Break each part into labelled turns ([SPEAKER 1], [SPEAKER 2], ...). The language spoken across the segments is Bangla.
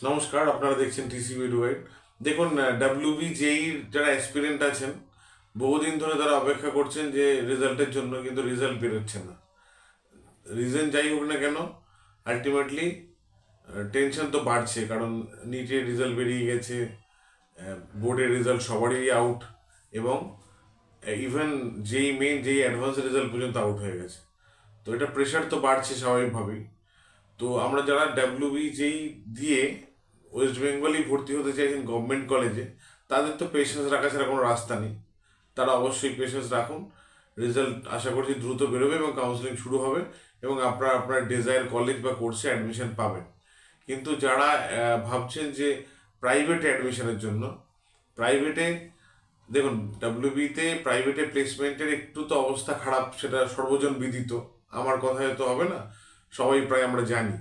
[SPEAKER 1] নমস্কার, আপনারা দেখছেন টিসিবি ডুয়েট। দেখুন, ডাব্লিউবি জেই যারা অ্যাসপিরেন্ট আছেন, বহুদিন ধরে তারা অপেক্ষা করছেন যে রেজাল্টের জন্য, কিন্তু রেজাল্ট বেরোচ্ছে না। রিজন যাই হোক না কেন, আলটিমেটলি টেনশন তো বাড়ছে, কারণ নিটের রেজাল্ট বেরিয়ে গেছে, বোর্ডের রেজাল্ট সবারই আউট, এবং ইভেন যেই মেন যেই অ্যাডভান্স রেজাল্ট পর্যন্ত আউট হয়ে গেছে। তো এটা প্রেশার তো বাড়ছে স্বাভাবিকভাবেই। তো আমরা যারা ডাব্লিউবি যেই দিয়ে ওয়েস্ট বেঙ্গলই ভর্তি হতে চাইছেন গভর্নমেন্ট কলেজে, তাদের তো পেশেন্স রাখা ছাড়া কোনো রাস্তা নেই। তারা অবশ্যই পেশেন্স রাখুন। রেজাল্ট আশা করছি দ্রুত বেরোবে এবং কাউন্সিলিং শুরু হবে, এবং আপনারা আপনার ডিজায়ার কলেজ বা কোর্সে অ্যাডমিশন পাবেন। কিন্তু যারা ভাবছেন যে প্রাইভেটে অ্যাডমিশনের জন্য, প্রাইভেটে দেখুন, ডাব্লিউবিতে প্রাইভেটে প্লেসমেন্টের একটু তো অবস্থা খারাপ, সেটা সর্বজন বিদিত। আমার কথায় তো হবে না, সবাই প্রায় আমরা জানি।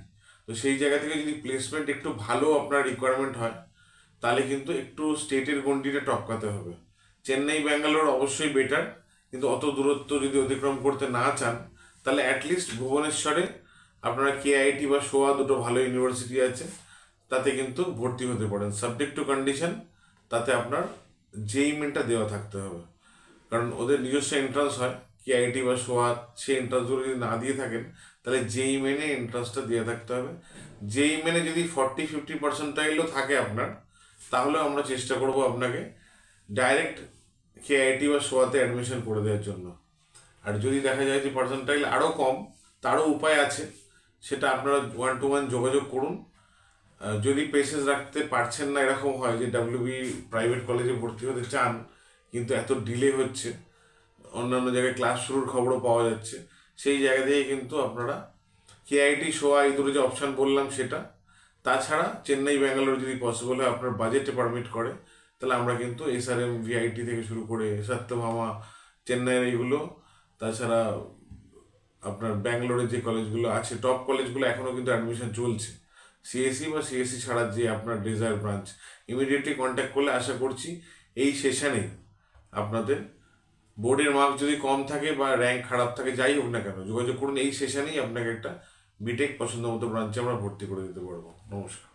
[SPEAKER 1] তো সেই জায়গা থেকে যদি প্লেসমেন্ট একটু ভালো আপনার রিকোয়ারমেন্ট হয়, তাহলে কিন্তু একটু স্টেটের গণ্ডিটা টপকাতে হবে। চেন্নাই ব্যাঙ্গালোর অবশ্যই বেটার, কিন্তু অত দূরত্ব যদি অতিক্রম করতে না চান, তাহলে অ্যাটলিস্ট ভুবনেশ্বরে আপনারা কেআইটি বা সোয়া, দুটো ভালো ইউনিভার্সিটি আছে, তাতে কিন্তু ভর্তি হতে পারেন সাবজেক্ট টু কন্ডিশন। তাতে আপনার যেই মেনটা দেওয়া থাকতে হবে, কারণ ওদের নিজস্ব এন্ট্রান্স হয় কেআইটি বা সোয়া। সেই এন্ট্রান্সগুলো যদি না দিয়ে থাকেন, তাহলে যেই মেনে এন্ট্রান্সটা দিয়ে থাকতে হবে। যেই মেনে যদি 40-50% থাকে আপনার, তাহলে আমরা চেষ্টা করব আপনাকে ডাইরেক্ট কেআইটি বা সোয়াতে অ্যাডমিশন করে দেওয়ার জন্য। আর যদি দেখা যায় যে পার্সেন্টাইল আরও কম, তারও উপায় আছে। সেটা আপনারা 1-to-1 যোগাযোগ করুন। যদি পেশেন্স রাখতে পারছেন না, এরকম হয় যে ডাব্লিউবি প্রাইভেট কলেজে ভর্তি হতে চান, কিন্তু এত ডিলে হচ্ছে, অন্যান্য জায়গায় ক্লাস শুরুর খবরও পাওয়া যাচ্ছে, সেই জায়গা থেকে কিন্তু আপনারা কেআইটি সোয়া এই দুটো যে অপশান বললাম সেটা, তাছাড়া চেন্নাই ব্যাঙ্গালোর যদি পসিবল হয়, আপনার বাজেটে পারমিট করে, তাহলে আমরা কিন্তু এসআরএম ভিআইটি থেকে শুরু করে সত্যভামা, চেন্নাইয়ের এইগুলো, তাছাড়া আপনার ব্যাঙ্গালোরে যে কলেজগুলো আছে টপ কলেজগুলো, এখনও কিন্তু অ্যাডমিশন চলছে। সিএসসি বা সিএসসি ছাড়া যে আপনার ডিজায়ার ব্রাঞ্চ, ইমিডিয়েটলি কন্ট্যাক্ট করলে আশা করছি এই সেশনে আপনাদের বোর্ডের মার্ক যদি কম থাকে বা র্যাঙ্ক খারাপ থাকে, যাই হোক না কেন, যোগাযোগ করুন। এই সেশনেই আপনাকে একটা বিটেক পছন্দ মতো ব্রাঞ্চে আমরা ভর্তি করে দিতে পারবো। নমস্কার।